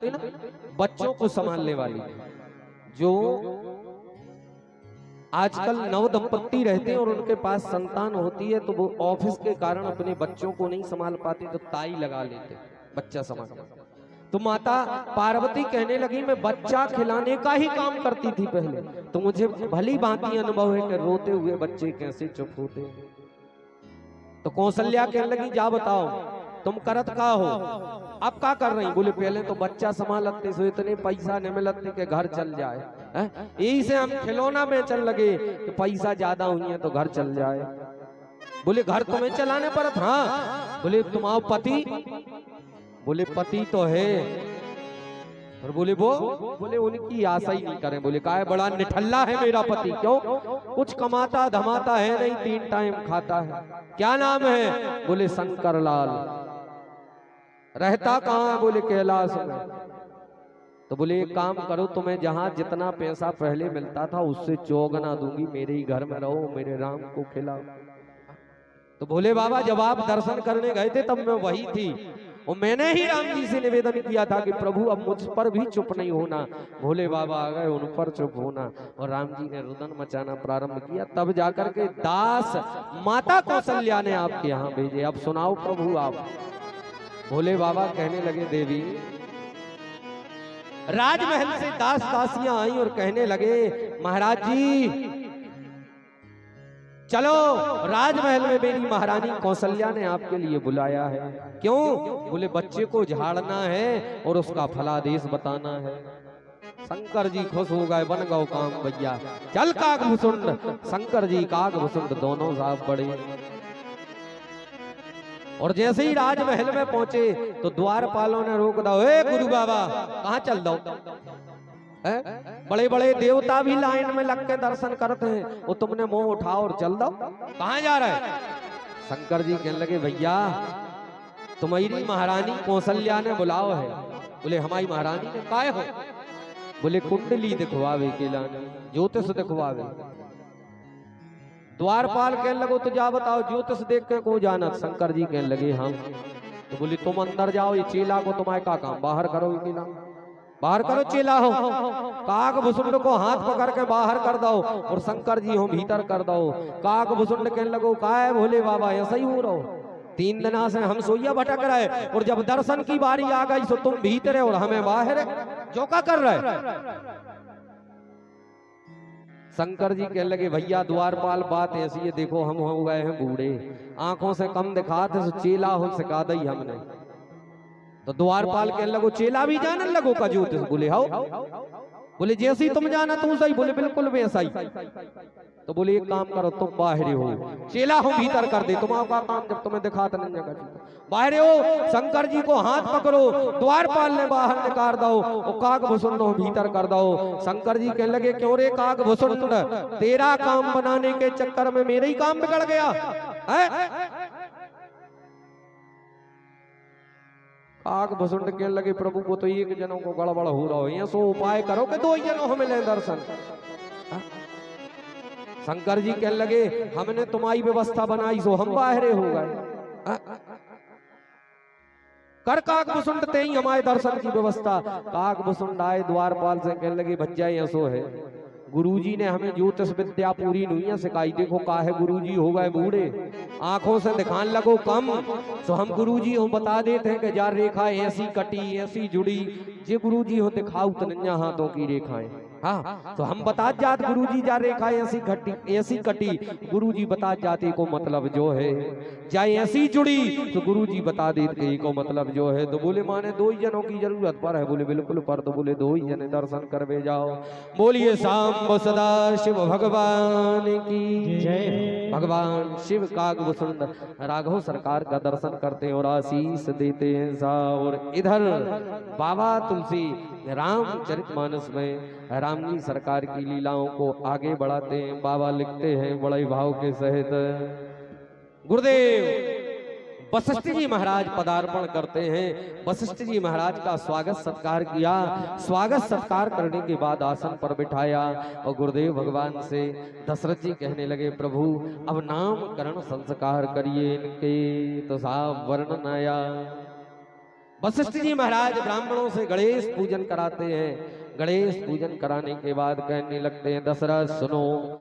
ना बच्चों को संभालने वाली, जो आजकल नव दंपत्ति रहते हैं और उनके पास संतान होती है तो वो ऑफिस के कारण अपने बच्चों को नहीं संभाल पाते तो ताई लगा लेते बच्चा संभाल। तो माता पार्वती कहने लगी मैं बच्चा खिलाने का ही काम करती थी पहले, तो मुझे भली भांति अनुभव है कि रोते हुए बच्चे कैसे चुप होते हैं। तो कौशल्या कहने लगी जा बताओ तुम करत का हो, अब क्या कर रही? बोले पहले तो बच्चा संभालते सो इतने पैसा नहीं मिलते कि घर चल जाए, यही से हम खिलौना बेचन लगे कि पैसा ज्यादा हुई है तो घर चल जाए। बोले घर तुम्हें चलाने पड़त? हाँ। बोले तुम्हारा पति? बोले पति तो है, और बोले वो? बोले उनकी आशा ही नहीं करें। बोले का है बड़ा निठल्ला है मेरा पति, क्यों? कुछ कमाता धमाता है नहीं, 3 टाइम खाता है। क्या नाम है? बोले शंकर लाल। रहता कहाँ? बोले कैलाश में। तो बोले एक काम करो, तुम्हें जहां जितना पैसा पहले मिलता था उससे चौगुना दूंगी, मेरे ही घर में रहो, मेरे राम को खिलाओ। तो भोले बाबा जब आप दर्शन करने गए थे तब मैं वही थी, और मैंने ही राम जी से निवेदन किया था कि प्रभु अब मुझ पर भी चुप नहीं होना। भोले बाबा आ गए, उन पर चुप होना, और राम जी ने रुदन मचाना प्रारंभ किया। तब जाकर के दास माता कौशल्या ने आपके यहाँ भेजे। अब सुनाओ प्रभु आप। भोले बाबा कहने लगे देवी, राजमहल से दास दासियां आई और कहने लगे महाराज जी चलो राजमहल में मेरी महारानी कौशल्या ने आपके लिए बुलाया है। क्यों? बोले बच्चे को झाड़ना है और उसका फलादेश बताना है। शंकर जी खुश हो गए, बन गौ काम भैया, चल काग भुसुंड। शंकर जी काग भुसुंड दोनों साहब बड़े। और जैसे ही राजमहल में पहुंचे तो द्वारपालों ने रोक दो, ए गुरु बाबा कहाँ चल दो? बड़े बड़े देवता भी लाइन में लग के दर्शन करते हैं, वो तुमने मुंह उठाओ और चल दो, कहाँ जा रहा है? शंकर जी कहने लगे भैया तुम्हारी महारानी कौशल्या ने बुलाओ है। बोले हमारी महारानी ने काय हो? बोले कुंडली दिखवावे के लाने, ज्योतिष दिखवावे। द्वारपाल कहने लगो तो जा बताओ ज्योतिष देख के को जानत? शंकर जी कहने लगे हम। तो बोले तुम अंदर जाओ, ये चेला को तुम्हारे का काम, बाहर करो चेला, बाहर करो चेला हो। काग भुसुंड को हाथ पकड़ के बाहर कर दो और शंकर जी हो भीतर कर दो। काग भुसुंड कहने लगो काय भोले बाबा ऐसा ही हो रहो, 3 दिना से हम सोइया भटक रहे और जब दर्शन की बारी आ गई तो तुम भीतर है और हमें बाहर है, जो का कर रहे? शंकर जी कहने लगे भैया द्वारपाल बात ऐसी है, देखो हम हो गए हैं बूढ़े, आंखों से कम दिखाते तो चेला हो सिखा दी हमने। तो द्वारपाल कहने लगो चेला भी जानने लगो का ज्योतिष? बोले हाउ। बोले जैसे ही तुम जाना तुम सही। बोले बिल्कुल वैसा ही। तो बोले एक काम करो तुम बाहर हो, चेला हो भीतर कर दे, तुम्हारा काम जब तुम्हें दिखाता नहीं जगह बाहर हो। शंकर जी को हाथ पकड़ो, द्वारपाल ने बाहर निकाल दो और काग भुसुंड हो भीतर कर दो। शंकर जी कहने लगे क्यों रे काग भुसुंड, तेरा काम बनाने के चक्कर में मेरा ही काम बिगड़ गया है? काग भुसुंड कहने लगे प्रभु को तो एक जनों को गड़बड़ हो रहा है, सो उपाय करो कि 2 जनों हमें ले दर्शन। शंकर जी कहने लगे हमने तुम्हारी व्यवस्था बनाई सो हम बाहरे हो गए, कर काग भुसुंड ते ही हमारे दर्शन की व्यवस्था। काग भुसुंड आए द्वारपाल से कहने लगे भज्जा ऐसो है, गुरुजी ने हमें ज्योतिष विद्या पूरी नहीं सिखाई, देखो काहे गुरुजी हो गए बूढ़े, आंखों से दिखान लगो कम, तो हम गुरुजी हो बता देते हैं कि यार रेखा ऐसी कटी ऐसी जुड़ी, जे गुरुजी हो दिखाओ तनन्या हाथों की रेखाएं। हाँ तो हम बता जाते गुरुजी जा रेखा ऐसी कटी, गुरुजी बता जाते को मतलब जो है, चाहे ऐसी जुड़ी तो गुरुजी बता देते को मतलब जो है। तो बोले माने 2 ही जनों की जरूरत पर है? बोले बिल्कुल पर। तो बोले 2 ही जने दर्शन करवे जाओ। बोलिए शाम सदा शिव भगवान की जय। भगवान शिव काग भुसुंड राघव सरकार का दर्शन करते हैं और आशीष देते हैं सा। और इधर बाबा तुलसी रामचरितमानस में राम जी सरकार की लीलाओं को आगे बढ़ाते हैं। बाबा लिखते हैं बड़े भाव के सहित, गुरुदेव वशिष्ठ जी महाराज पदार्पण करते हैं। वशिष्ठ जी महाराज का स्वागत सत्कार किया, स्वागत सत्कार करने के बाद आसन पर बिठाया और गुरुदेव भगवान से दशरथ जी कहने लगे प्रभु अब नामकरण संस्कार करिए इनके। तो साहब वर्णन आया, वशिष्ठ जी महाराज ब्राह्मणों से गणेश पूजन कराते हैं। गणेश पूजन कराने के बाद कहने लगते हैं, दशरथ सुनो,